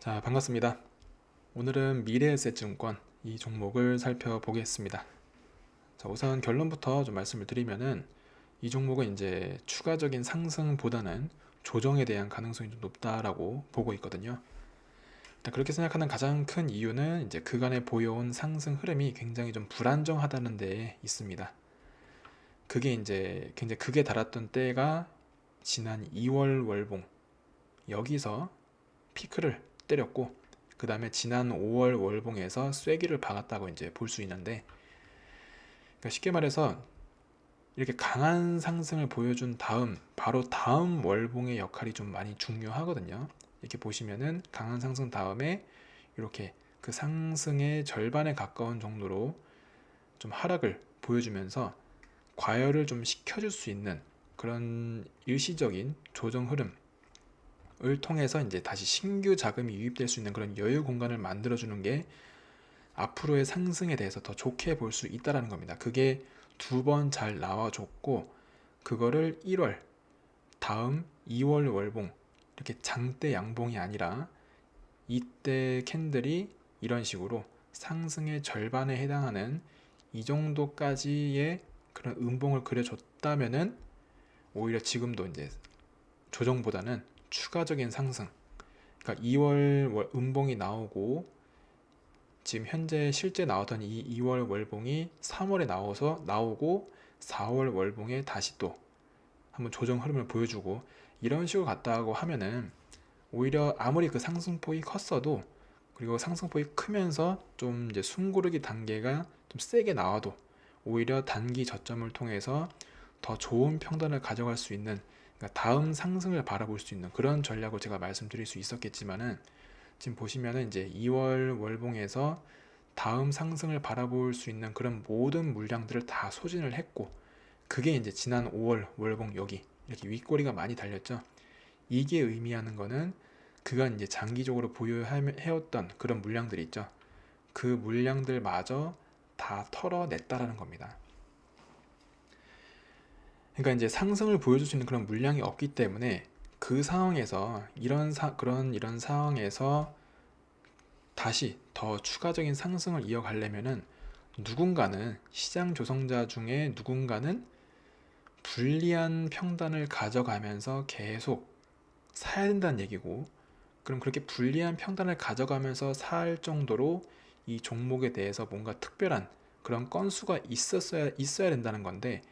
자, 반갑습니다. 오늘은 미래에셋증권 이 종목을 살펴보겠습니다. 자, 우선 결론부터 좀 말씀을 드리면은 이 종목은 이제 추가적인 상승보다는 조정에 대한 가능성이 좀 높다라고 보고 있거든요. 그렇게 생각하는 가장 큰 이유는 이제 그간에 보여온 상승 흐름이 굉장히 좀 불안정하다는 데에 있습니다. 그게 이제 굉장히 극에 달았던 때가 지난 2월 월봉, 여기서 피크를 때렸고, 그 다음에 지난 5월 월봉에서 쐐기를 박았다고 이제 볼 수 있는데, 그러니까 쉽게 말해서 이렇게 강한 상승을 보여준 다음, 바로 다음 월봉의 역할이 좀 많이 중요하거든요. 이렇게 보시면은 강한 상승 다음에 이렇게 그 상승의 절반에 가까운 정도로 좀 하락을 보여주면서 과열을 좀 시켜줄 수 있는 그런 일시적인 조정 흐름 을 통해서 이제 다시 신규 자금이 유입될 수 있는 그런 여유 공간을 만들어주는 게 앞으로의 상승에 대해서 더 좋게 볼 수 있다는 겁니다. 그게 두 번 잘 나와줬고, 그거를 1월, 다음 2월 월봉, 이렇게 장대 양봉이 아니라 이때 캔들이 이런 식으로 상승의 절반에 해당하는 이 정도까지의 그런 음봉을 그려줬다면은 오히려 지금도 이제 조정보다는 추가적인 상승, 그러니까 2월 음봉이 나오고 지금 현재 실제 나왔던 이 2월 월봉이 3월에 나오고 4월 월봉에 다시 또 한번 조정 흐름을 보여주고 이런 식으로 갔다고 하면은 오히려 아무리 그 상승폭이 컸어도, 그리고 상승폭이 크면서 좀 이제 숨고르기 단계가 좀 세게 나와도 오히려 단기 저점을 통해서 더 좋은 평단을 가져갈 수 있는, 그러니까 다음 상승을 바라볼 수 있는 그런 전략을 제가 말씀드릴 수 있었겠지만은, 지금 보시면은 이제 2월 월봉에서 다음 상승을 바라볼 수 있는 그런 모든 물량들을 다 소진을 했고, 그게 이제 지난 5월 월봉 여기 이렇게 윗꼬리가 많이 달렸죠. 이게 의미하는 거는 그간 이제 장기적으로 보유해왔던 그런 물량들이 있죠. 그 물량들마저 다 털어냈다라는 겁니다. 그러니까 이제 상승을 보여줄 수 있는 그런 물량이 없기 때문에 그 상황에서 이런 상황에서 다시 더 추가적인 상승을 이어가려면은 누군가는, 시장 조성자 중에 누군가는 불리한 평단을 가져가면서 계속 사야 된다는 얘기고, 그럼 그렇게 불리한 평단을 가져가면서 살 정도로 이 종목에 대해서 뭔가 특별한 그런 건수가 있어야 된다는 건데,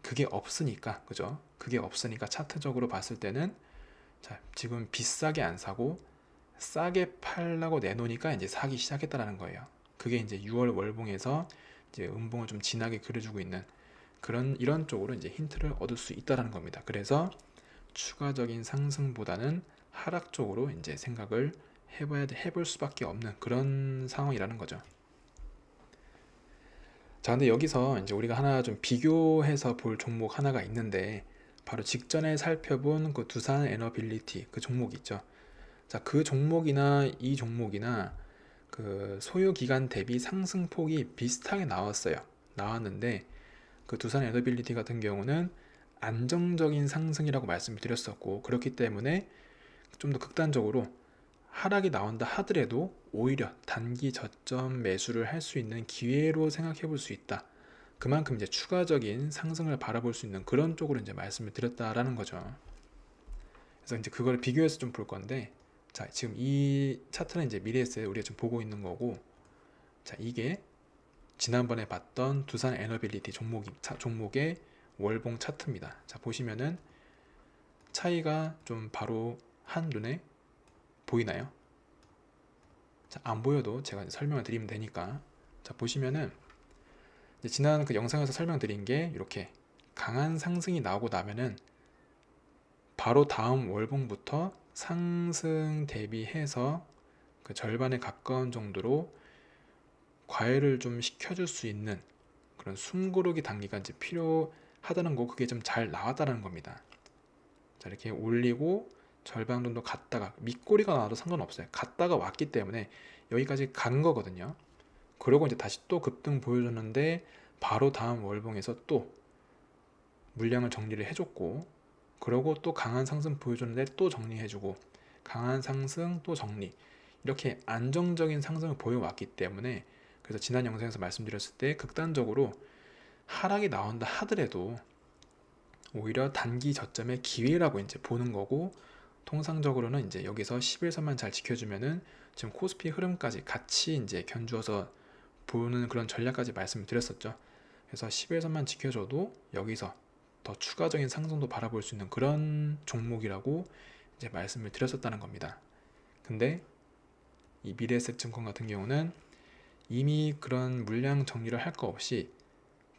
그게 없으니까, 그죠? 그게 없으니까 차트적으로 봤을 때는, 자, 지금 비싸게 안 사고 싸게 팔라고 내놓으니까 이제 사기 시작했다라는 거예요. 그게 이제 6월 월봉에서 이제 음봉을 좀 진하게 그려주고 있는 그런, 이런 쪽으로 이제 힌트를 얻을 수 있다라는 겁니다. 그래서 추가적인 상승보다는 하락 쪽으로 이제 생각을 해볼 수밖에 없는 그런 상황이라는 거죠. 자, 근데 여기서 이제 우리가 하나 좀 비교해서 볼 종목 하나가 있는데, 바로 직전에 살펴본 그 두산 에너빌리티 그 종목 있죠. 자, 그 종목이나 이 종목이나 그 소요 기간 대비 상승폭이 비슷하게 나왔는데, 그 두산 에너빌리티 같은 경우는 안정적인 상승이라고 말씀을 드렸었고, 그렇기 때문에 좀 더 극단적으로 하락이 나온다 하더라도 오히려 단기 저점 매수를 할 수 있는 기회로 생각해 볼 수 있다. 그만큼 이제 추가적인 상승을 바라볼 수 있는 그런 쪽으로 이제 말씀을 드렸다라는 거죠. 그래서 이제 그걸 비교해서 좀 볼 건데, 자, 지금 이 차트는 이제 미래에셋 우리가 지금 보고 있는 거고, 자, 이게 지난번에 봤던 두산 에너빌리티 종목의 월봉 차트입니다. 자, 보시면은 차이가 좀 바로 한눈에 보이나요? 자, 안 보여도 제가 이제 설명을 드리면 되니까. 자, 보시면은 이제 지난 그 영상에서 설명드린 게 이렇게 강한 상승이 나오고 나면은 바로 다음 월봉부터 상승 대비해서 그 절반에 가까운 정도로 과열을 좀 시켜줄 수 있는 그런 숨고르기 단계가 이제 필요하다는 거, 그게 좀 잘 나왔다는 겁니다. 자, 이렇게 올리고 절반 정도 갔다가 밑꼬리가 나와도 상관없어요. 갔다가 왔기 때문에 여기까지 간 거거든요. 그러고 이제 다시 또 급등 보여줬는데 바로 다음 월봉에서 또 물량을 정리를 해줬고, 그러고 또 강한 상승 보여줬는데 또 정리해주고, 강한 상승 또 정리, 이렇게 안정적인 상승을 보여왔기 때문에, 그래서 지난 영상에서 말씀드렸을 때 극단적으로 하락이 나온다 하더라도 오히려 단기 저점의 기회라고 이제 보는 거고, 통상적으로는 이제 여기서 11선만 잘 지켜주면은 지금 코스피 흐름까지 같이 이제 견주어서 보는 그런 전략까지 말씀을 드렸었죠. 그래서 11선만 지켜줘도 여기서 더 추가적인 상승도 바라볼 수 있는 그런 종목이라고 이제 말씀을 드렸었다는 겁니다. 근데 이 미래에셋증권 같은 경우는 이미 그런 물량 정리를 할 거 없이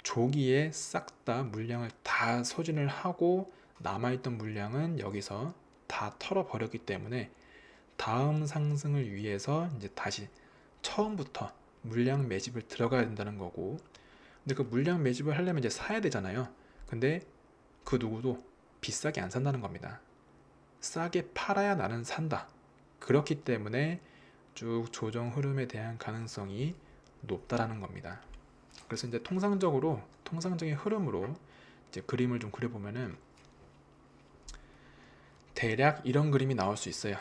조기에 싹 다 물량을 다 소진을 하고 남아있던 물량은 여기서 다 털어버렸기 때문에 다음 상승을 위해서 이제 다시 처음부터 물량 매집을 들어가야 된다는 거고, 근데 그 물량 매집을 하려면 이제 사야 되잖아요. 근데 그 누구도 비싸게 안 산다는 겁니다. 싸게 팔아야 나는 산다. 그렇기 때문에 쭉 조정 흐름에 대한 가능성이 높다라는 겁니다. 그래서 이제 통상적인 흐름으로 이제 그림을 좀 그려보면은 대략 이런 그림이 나올 수 있어요.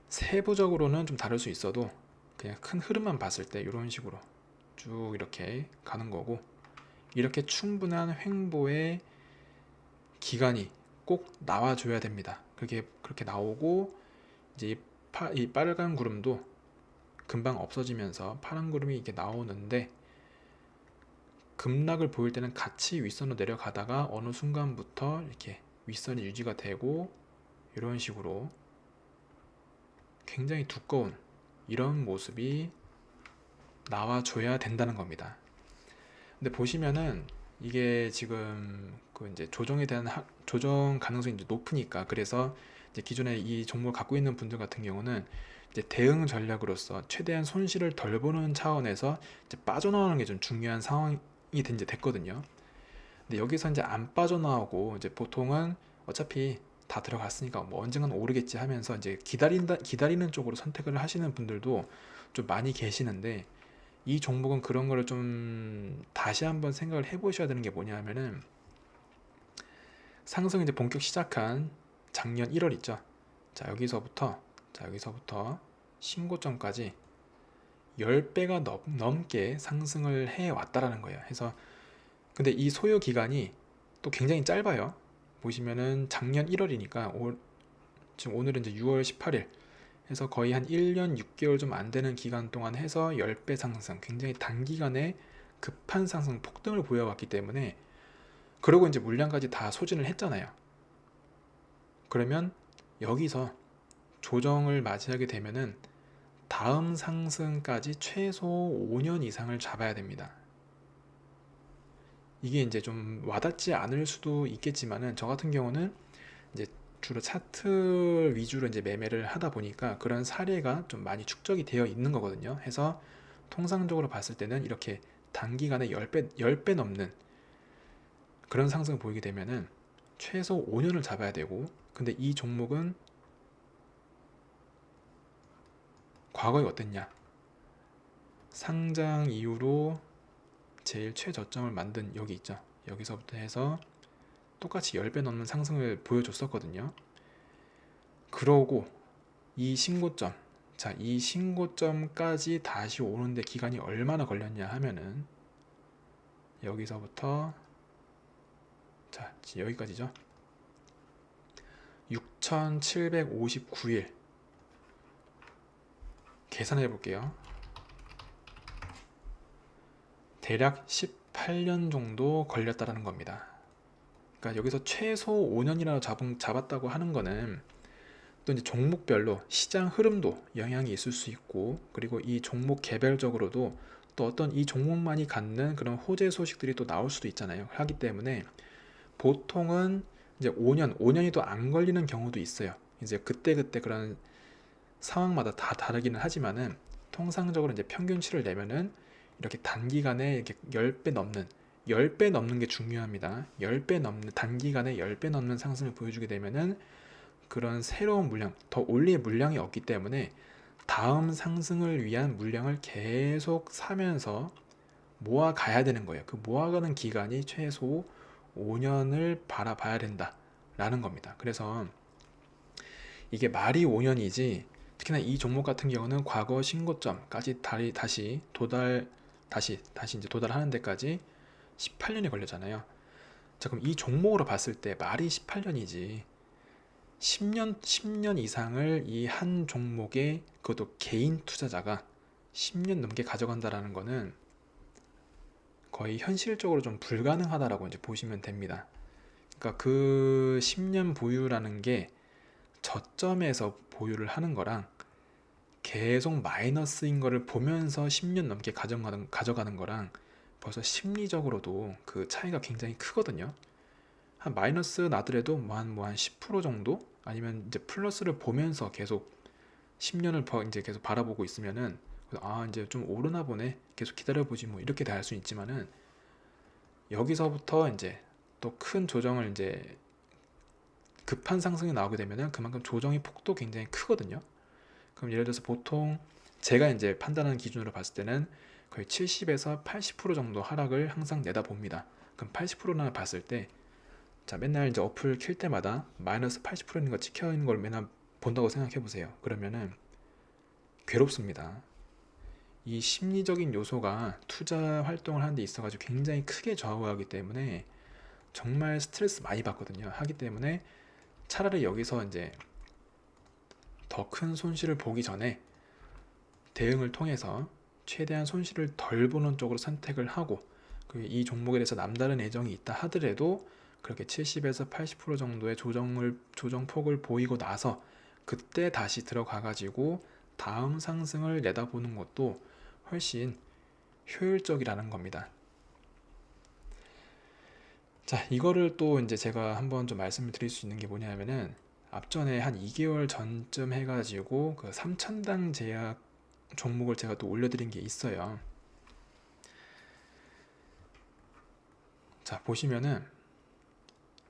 세부적으로는 좀 다를 수 있어도 그냥 큰 흐름만 봤을 때 이런 식으로 쭉 이렇게 가는 거고, 이렇게 충분한 횡보의 기간이 꼭 나와줘야 됩니다. 그렇게 나오고 이제 이 빨간 구름도 금방 없어지면서 파란 구름이 이렇게 나오는데, 급락을 보일 때는 같이 윗선으로 내려가다가 어느 순간부터 이렇게 윗선이 유지가 되고 이런 식으로 굉장히 두꺼운 이런 모습이 나와줘야 된다는 겁니다. 근데 보시면은 이게 지금 그 이제 조정에 대한 조정 가능성이 이제 높으니까, 그래서 이제 기존에 이 종목을 갖고 있는 분들 같은 경우는 이제 대응 전략으로서 최대한 손실을 덜 보는 차원에서 이제 빠져나오는 게 좀 중요한 상황이 이제 됐거든요. 근데 여기서 이제 안 빠져나오고 이제 보통은 어차피 다 들어갔으니까 뭐 언젠간 오르겠지 하면서 이제 기다리는 쪽으로 선택을 하시는 분들도 좀 많이 계시는데, 이 종목은 그런 거를 좀 다시 한번 생각을 해보셔야 되는 게 뭐냐 하면은, 상승 이제 본격 시작한 작년 1월 있죠. 자 여기서부터 신고점까지 10배가 넘게 상승을 해 왔다라는 거예요. 그래서 근데 이 소요 기간이 또 굉장히 짧아요. 보시면은 작년 1월이니까 지금 오늘은 이제 6월 18일 해서 거의 한 1년 6개월 좀 안 되는 기간 동안 해서 10배 상승, 굉장히 단기간에 급한 상승 폭등을 보여왔기 때문에, 그러고 이제 물량까지 다 소진을 했잖아요. 그러면 여기서 조정을 맞이하게 되면은 다음 상승까지 최소 5년 이상을 잡아야 됩니다. 이게 이제 좀 와닿지 않을 수도 있겠지만은, 저 같은 경우는 이제 주로 차트 위주로 이제 매매를 하다 보니까 그런 사례가 좀 많이 축적이 되어 있는 거거든요. 해서 통상적으로 봤을 때는 이렇게 단기간에 10배 넘는 그런 상승을 보이게 되면은 최소 5년을 잡아야 되고, 근데 이 종목은 과거에 어땠냐? 상장 이후로 제일 최저점을 만든 여기 있죠. 여기서부터 해서 똑같이 10배 넘는 상승을 보여줬었거든요. 그러고 이 신고점, 자, 이 신고점까지 다시 오는데 기간이 얼마나 걸렸냐 하면은 여기서부터 자, 여기까지죠. 6,759일 계산해 볼게요. 대략 18년 정도 걸렸다라는 겁니다. 그러니까 여기서 최소 5년이라도 잡았다고 하는 거는 또 이제 종목별로 시장 흐름도 영향이 있을 수 있고, 그리고 이 종목 개별적으로도 또 어떤 이 종목만이 갖는 그런 호재 소식들이 또 나올 수도 있잖아요. 하기 때문에 보통은 이제 5년이 또 안 걸리는 경우도 있어요. 이제 그때그때 그런 상황마다 다 다르기는 하지만은 통상적으로 이제 평균치를 내면은 이렇게 단기간에 이렇게 10배 넘는 게 중요합니다. 10배 넘는, 단기간에 10배 넘는 상승을 보여주게 되면은 그런 새로운 물량, 더 올릴 물량이 없기 때문에 다음 상승을 위한 물량을 계속 사면서 모아가야 되는 거예요. 그 모아가는 기간이 최소 5년을 바라봐야 된다라는 겁니다. 그래서 이게 말이 5년이지 특히나 이 종목 같은 경우는 과거 신고점까지 다시 이제 도달하는 데까지 18년이 걸렸잖아요. 자, 그럼 이 종목으로 봤을 때 말이 18년이지 10년 이상을 이 한 종목에 그것도 개인 투자자가 10년 넘게 가져간다라는 거는 거의 현실적으로 좀 불가능하다라고 이제 보시면 됩니다. 그러니까 그 10년 보유라는 게 저점에서 보유를 하는 거랑 계속 마이너스인 거를 보면서 10년 넘게 가져가는 거랑 벌써 심리적으로도 그 차이가 굉장히 크거든요. 한 마이너스 나더라도 뭐 한 10% 정도 아니면 이제 플러스를 보면서 계속 10년을 이제 계속 바라보고 있으면은 이제 좀 오르나 보네 계속 기다려보지 뭐 이렇게 다 할 수 있지만은 여기서부터 이제 또 큰 조정을 이제 급한 상승이 나오게 되면은 그만큼 조정의 폭도 굉장히 크거든요. 그럼 예를 들어서 보통 제가 이제 판단하는 기준으로 봤을 때는 거의 70에서 80% 정도 하락을 항상 내다봅니다. 그럼 80%나 봤을 때 자, 맨날 이제 어플 킬 때마다 마이너스 80% 있는 거 찍혀 있는 걸 맨날 본다고 생각해 보세요. 그러면은 괴롭습니다. 이 심리적인 요소가 투자 활동을 하는 데 있어가지고 굉장히 크게 좌우하기 때문에 정말 스트레스 많이 받거든요. 하기 때문에 차라리 여기서 이제 더 큰 손실을 보기 전에 대응을 통해서 최대한 손실을 덜 보는 쪽으로 선택을 하고 이 종목에 대해서 남다른 애정이 있다 하더라도 그렇게 70에서 80% 정도의 조정폭을 보이고 나서 그때 다시 들어가 가지고 다음 상승을 내다보는 것도 훨씬 효율적이라는 겁니다. 자, 이거를 또 이제 제가 한번 좀 말씀을 드릴 수 있는 게 뭐냐면은 앞전에 한 2개월 전쯤 해가지고 그 3천당 제약 종목을 제가 또 올려드린 게 있어요. 자, 보시면은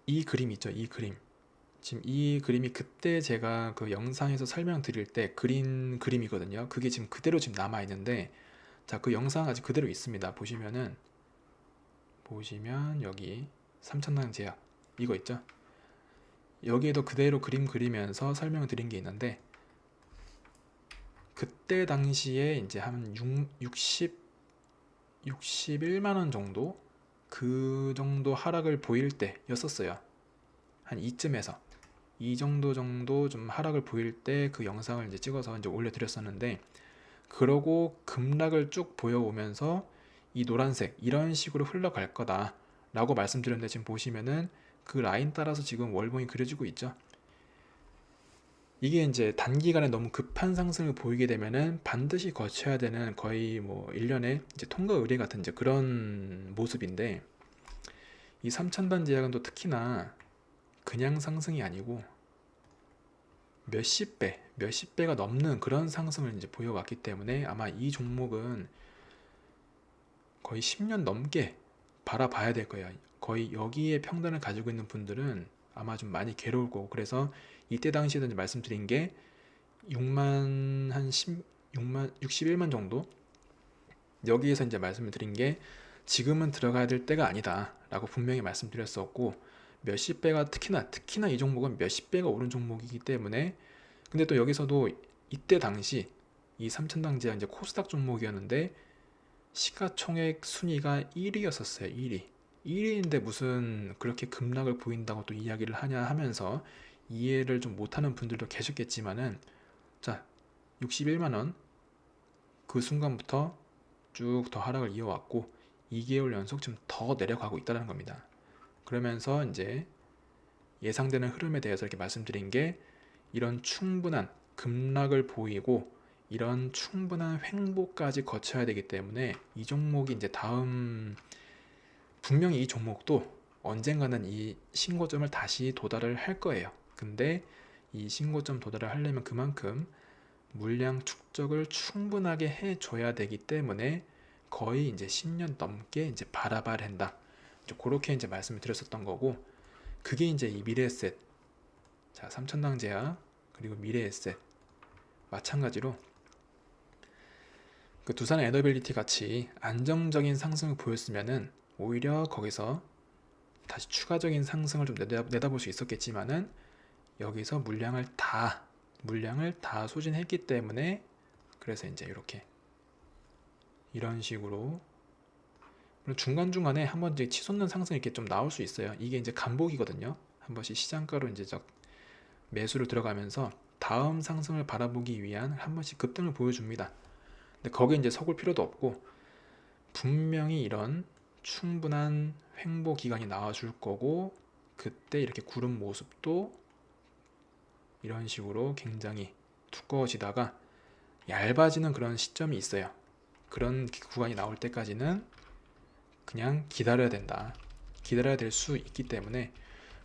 이 그림 있죠, 이 그림. 지금 이 그림이 그때 제가 그 영상에서 설명드릴 때 그린 그림이거든요. 그게 지금 그대로 지금 남아 있는데, 자, 그 영상 아직 그대로 있습니다. 보시면 여기 삼천당 제약 이거 있죠. 여기에도 그대로 그림 그리면서 설명을 드린 게 있는데, 그때 당시에 이제 한 61만 원 정도 그 정도 하락을 보일 때였었어요. 한 이쯤에서 이 정도 좀 하락을 보일 때 그 영상을 이제 찍어서 이제 올려드렸었는데, 그러고 급락을 쭉 보여오면서 이 노란색 이런 식으로 흘러갈 거다 라고 말씀드렸는데, 지금 보시면은 그 라인 따라서 지금 월봉이 그려지고 있죠. 이게 이제 단기간에 너무 급한 상승을 보이게 되면은 반드시 거쳐야 되는 거의 뭐 1년에 이제 통과 의례 같은 이제 그런 모습인데, 이 3천단 제약은 또 특히나 그냥 상승이 아니고 몇십 배가 넘는 그런 상승을 이제 보여왔기 때문에 아마 이 종목은 거의 10년 넘게 바라봐야 될 거예요. 거의 여기에 평단을 가지고 있는 분들은 아마 좀 많이 괴로울 거고, 그래서 이때 당시에도 이제 말씀드린 게 61만 정도, 여기에서 이제 말씀을 드린 게 지금은 들어가야 될 때가 아니다 라고 분명히 말씀드렸었고, 몇십 배가 특히나 이 종목은 몇십 배가 오른 종목이기 때문에. 근데 또 여기서도 이때 당시 이 삼천당제약 이제 코스닥 종목이었는데 시가총액 순위가 1위였었어요. 1위인데 무슨 그렇게 급락을 보인다고 또 이야기를 하냐 하면서 이해를 좀 못하는 분들도 계셨겠지만은, 자, 61만원 그 순간부터 쭉 더 하락을 이어왔고 2개월 연속 좀 더 내려가고 있다는 겁니다. 그러면서 이제 예상되는 흐름에 대해서 이렇게 말씀드린 게, 이런 충분한 급락을 보이고 이런 충분한 횡보까지 거쳐야 되기 때문에 이 종목이 이제 분명히 이 종목도 언젠가는 이 신고점을 다시 도달을 할 거예요. 근데 이 신고점 도달을 하려면 그만큼 물량 축적을 충분하게 해줘야 되기 때문에 거의 이제 10년 넘게 이제 바라봐야 한다. 그렇게 이제 말씀을 드렸었던 거고, 그게 이제 이 미래에셋, 자, 삼천당 제약 그리고 미래에셋 마찬가지로 그 두산 에너빌리티 같이 안정적인 상승을 보였으면은 오히려 거기서 다시 추가적인 상승을 좀 내다볼 수 있었겠지만은 여기서 물량을 다 물량을 다 소진했기 때문에 그래서 이제 이렇게 이런 식으로 중간중간에 한 번 이제 치솟는 상승이 이렇게 좀 나올 수 있어요. 이게 이제 간복이거든요. 한 번씩 시장가로 이제 매수를 들어가면서 다음 상승을 바라보기 위한 한 번씩 급등을 보여줍니다. 근데 거기에 이제 속을 필요도 없고 분명히 이런 충분한 횡보 기간이 나와줄 거고 그때 이렇게 구름 모습도 이런 식으로 굉장히 두꺼워지다가 얇아지는 그런 시점이 있어요. 그런 구간이 나올 때까지는 그냥 기다려야 된다. 기다려야 될 수 있기 때문에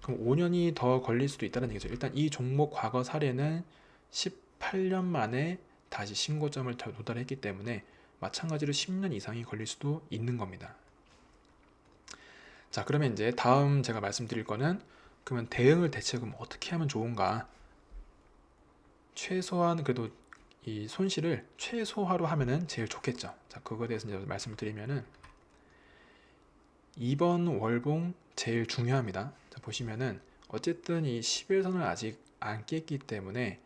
그럼 5년이 더 걸릴 수도 있다는 얘기죠. 일단 이 종목 과거 사례는 18년 만에 다시 신고점을 도달했기 때문에 마찬가지로 10년 이상이 걸릴 수도 있는 겁니다. 자, 그러면 이제 다음 제가 말씀드릴 거는 그러면 대응을 대책은 어떻게 하면 좋은가? 최소한 그래도 이 손실을 최소화로 하면은 제일 좋겠죠. 자, 그거에 대해서 이제 말씀을 드리면은 이번 월봉 제일 중요합니다. 자, 보시면은 어쨌든 이 11선을 아직 안 깼기 때문에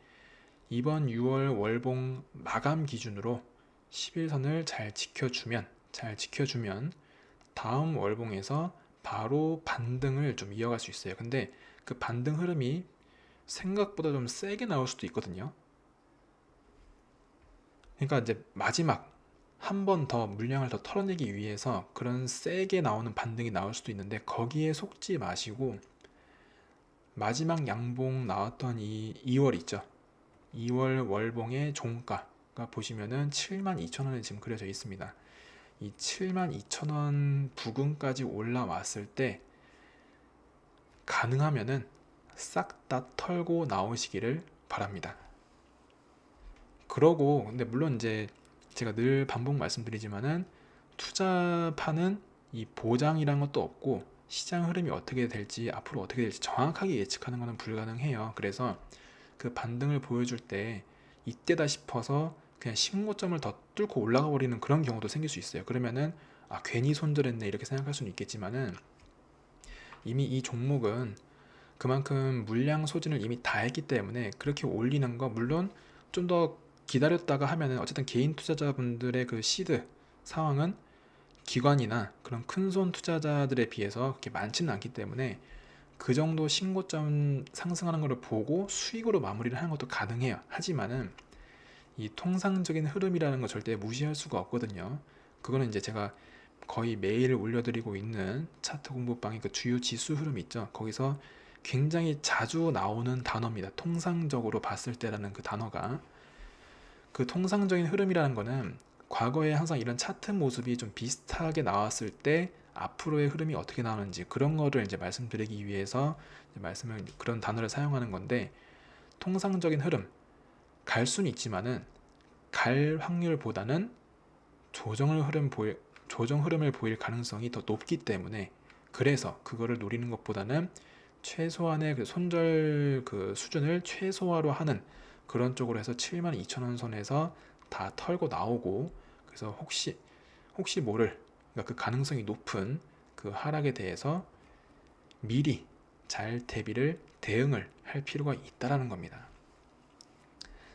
이번 6월 월봉 마감 기준으로 11선을 잘 지켜주면 다음 월봉에서 바로 반등을 좀 이어갈 수 있어요. 근데 그 반등 흐름이 생각보다 좀 세게 나올 수도 있거든요. 그러니까 이제 마지막 한 번 더 물량을 더 털어내기 위해서 그런 세게 나오는 반등이 나올 수도 있는데 거기에 속지 마시고 마지막 양봉 나왔던 이 2월 있죠. 2월 월봉의 종가가 보시면은 72,000원에 지금 그려져 있습니다. 이 72,000원 부근까지 올라왔을 때 가능하면은 싹 다 털고 나오시기를 바랍니다. 그러고 근데 물론 이제 제가 늘 반복 말씀드리지만은 투자파는 이 보장이란 것도 없고 시장 흐름이 어떻게 될지 앞으로 어떻게 될지 정확하게 예측하는 것은 불가능해요. 그래서 그 반등을 보여줄 때 이때다 싶어서 그냥 신고점을 더 뚫고 올라가 버리는 그런 경우도 생길 수 있어요. 그러면은 괜히 손절했네 이렇게 생각할 수는 있겠지만은 이미 이 종목은 그만큼 물량 소진을 이미 다 했기 때문에 그렇게 올리는 거 물론 좀 더 기다렸다가 하면은 어쨌든 개인 투자자분들의 그 시드 상황은 기관이나 그런 큰손 투자자들에 비해서 그렇게 많지는 않기 때문에 그 정도 신고점 상승하는 것을 보고 수익으로 마무리를 하는 것도 가능해요. 하지만은 이 통상적인 흐름이라는 거 절대 무시할 수가 없거든요. 그거는 이제 제가 거의 매일 올려드리고 있는 차트 공부방의 그 주요 지수 흐름 있죠. 거기서 굉장히 자주 나오는 단어입니다. 통상적으로 봤을 때라는 그 단어가 그 통상적인 흐름이라는 거는 과거에 항상 이런 차트 모습이 좀 비슷하게 나왔을 때 앞으로의 흐름이 어떻게 나오는지 그런 거를 이제 말씀드리기 위해서 말씀을 그런 단어를 사용하는 건데 통상적인 흐름 갈 수는 있지만은 갈 확률보다는 조정 흐름을 보일 가능성이 더 높기 때문에 그래서 그거를 노리는 것보다는 최소한의 그 손절 그 수준을 최소화로 하는 그런 쪽으로 해서 72,000원 선에서 다 털고 나오고 그래서 혹시 모를 그러니까 그 가능성이 높은 그 하락에 대해서 미리 잘 대응을 할 필요가 있다라는 겁니다.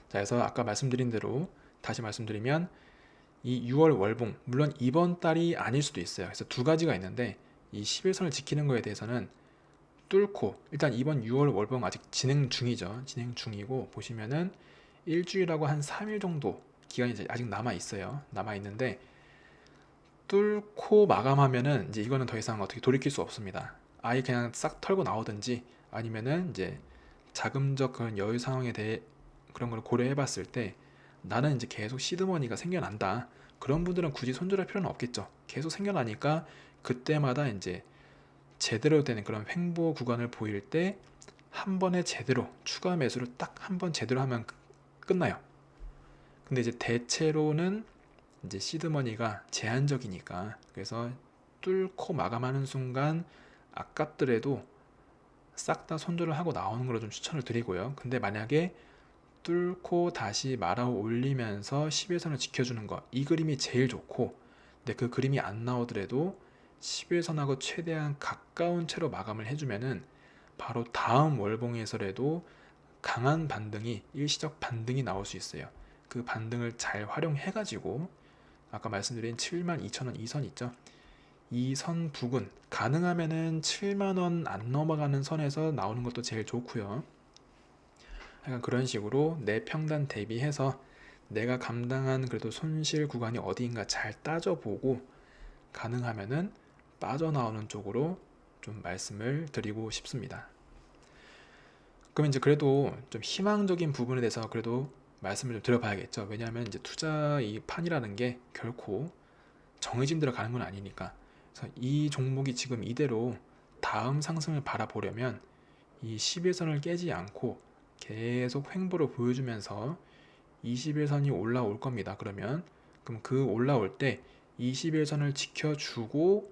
자, 그래서 아까 말씀드린 대로 다시 말씀드리면 이 6월 월봉 물론 이번 달이 아닐 수도 있어요. 그래서 두 가지가 있는데 이 11선을 지키는 거에 대해서는 뚫고 일단 이번 6월 월봉 아직 진행 중이죠. 진행 중이고 보시면은 일주일하고 한 3일 정도 기간이 아직 남아 있어요. 남아 있는데 뚫고 마감하면은 이제 이거는 더 이상 어떻게 돌이킬 수 없습니다. 아예 그냥 싹 털고 나오든지 아니면은 이제 자금적 그런 여유 상황에 대해 그런 걸 고려해 봤을 때 나는 이제 계속 시드머니가 생겨난다. 그런 분들은 굳이 손절할 필요는 없겠죠. 계속 생겨나니까 그때마다 이제 제대로 되는 그런 횡보 구간을 보일 때 한 번에 제대로 추가 매수를 딱 한 번 제대로 하면 끝나요. 근데 이제 대체로는 이제 시드머니가 제한적이니까 그래서 뚫고 마감하는 순간 아깝더라도 싹 다 손절을 하고 나오는 걸 좀 추천을 드리고요. 근데 만약에 뚫고 다시 말아 올리면서 11선을 지켜주는 거 이 그림이 제일 좋고 근데 그 그림이 안 나오더라도 11선하고 최대한 가까운 채로 마감을 해주면은 바로 다음 월봉에서라도 강한 반등이 일시적 반등이 나올 수 있어요. 그 반등을 잘 활용해 가지고 아까 말씀드린 72,000원 이 선 있죠. 이 선 부근 가능하면은 7만원 안 넘어가는 선에서 나오는 것도 제일 좋고요. 약간 그런 식으로 내 평단 대비해서 내가 감당한 그래도 손실 구간이 어디인가 잘 따져보고 가능하면은 빠져나오는 쪽으로 좀 말씀을 드리고 싶습니다. 그럼 이제 그래도 좀 희망적인 부분에 대해서 그래도 말씀을 좀 드려봐야겠죠. 왜냐하면 이제 투자 이 판이라는 게 결코 정해진 대로 가는 건 아니니까. 그래서 이 종목이 지금 이대로 다음 상승을 바라보려면 이 11선을 깨지 않고 계속 횡보를 보여주면서 21선이 올라올 겁니다. 그럼 그 올라올 때 21선을 지켜주고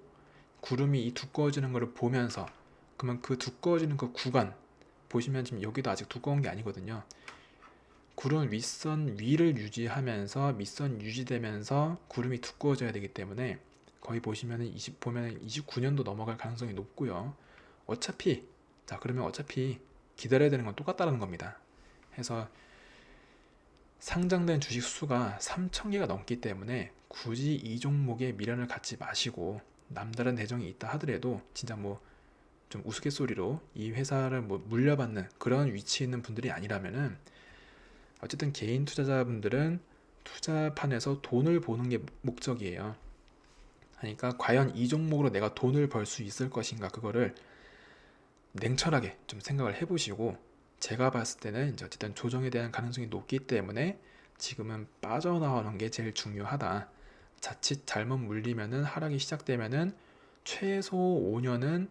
구름이 이 두꺼워지는 것을 보면서 그러면 그 두꺼워지는 그 구간 보시면 지금 여기도 아직 두꺼운 게 아니거든요. 구름 윗선 위를 유지하면서 밑선 유지되면서 구름이 두꺼워져야 되기 때문에 거의 보시면은 29년도 넘어갈 가능성이 높고요. 그러면 어차피 기다려야 되는 건 똑같다는 겁니다. 해서 상장된 주식 수가 3,000개가 넘기 때문에 굳이 이 종목에 미련을 갖지 마시고 남다른 대정이 있다 하더라도 진짜 뭐 좀 우스갯소리로 이 회사를 뭐 물려받는 그런 위치에 있는 분들이 아니라면은 어쨌든 개인 투자자분들은 투자판에서 돈을 보는 게 목적이에요. 그러니까 과연 이 종목으로 내가 돈을 벌 수 있을 것인가 그거를 냉철하게 좀 생각을 해보시고 제가 봤을 때는 이제 어쨌든 조정에 대한 가능성이 높기 때문에 지금은 빠져나오는 게 제일 중요하다. 자칫 잘못 물리면은 하락이 시작되면은 최소 5년은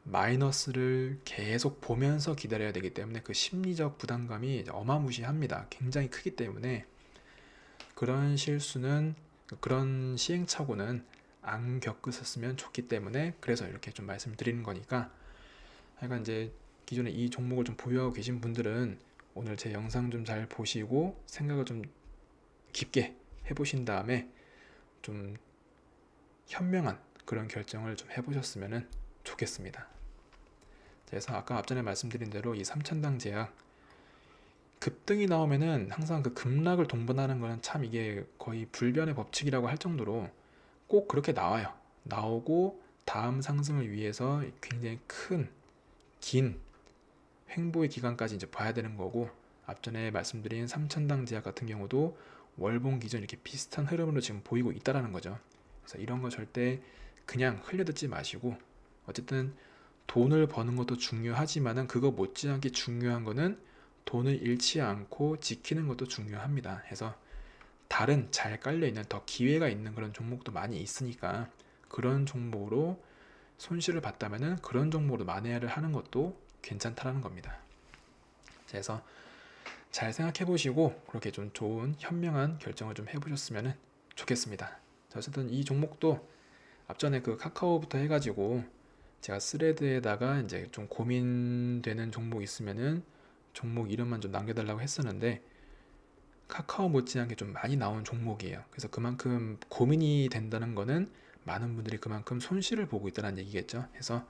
마이너스를 계속 보면서 기다려야 되기 때문에 그 심리적 부담감이 어마무시합니다. 굉장히 크기 때문에 그런 실수는 그런 시행착오는 안 겪으셨으면 좋기 때문에 그래서 이렇게 좀 말씀드리는 거니까 하여간 이제 기존에 이 종목을 좀 보유하고 계신 분들은 오늘 제 영상 좀 잘 보시고 생각을 좀 깊게 해보신 다음에 좀 현명한 그런 결정을 좀 해보셨으면 좋겠습니다. 그래서 아까 앞전에 말씀드린 대로 이 3천당 제약 급등이 나오면은 항상 그 급락을 동반하는 거는 참 이게 거의 불변의 법칙이라고 할 정도로 꼭 그렇게 나와요. 나오고 다음 상승을 위해서 굉장히 긴 횡보의 기간까지 이제 봐야 되는 거고 앞전에 말씀드린 3천당 제약 같은 경우도 월봉 기준 이렇게 비슷한 흐름으로 지금 보이고 있다라는 거죠. 그래서 이런 거 절대 그냥 흘려듣지 마시고 어쨌든 돈을 버는 것도 중요하지만은 그거 못지않게 중요한 거는 돈을 잃지 않고 지키는 것도 중요합니다. 해서 다른 잘 깔려있는 더 기회가 있는 그런 종목도 많이 있으니까 그런 종목으로 손실을 봤다면은 그런 종목으로 만회를 하는 것도 괜찮다라는 겁니다. 그래서 잘 생각해 보시고 그렇게 좀 좋은 현명한 결정을 좀 해보셨으면 좋겠습니다. 어쨌든 이 종목도 앞전에 그 카카오부터 해가지고 제가 스레드에다가 이제 좀 고민되는 종목 있으면은 종목 이름만 좀 남겨달라고 했었는데 카카오 못지않게 좀 많이 나온 종목이에요. 그래서 그만큼 고민이 된다는 거는 많은 분들이 그만큼 손실을 보고 있다는 얘기겠죠. 그래서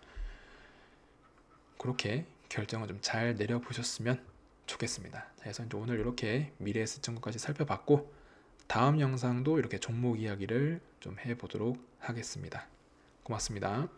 그렇게 결정을 좀 잘 내려보셨으면 좋겠습니다. 그래서 이제 오늘 이렇게 미래에셋 정보까지 살펴봤고 다음 영상도 이렇게 종목 이야기를 좀 해보도록 하겠습니다. 고맙습니다.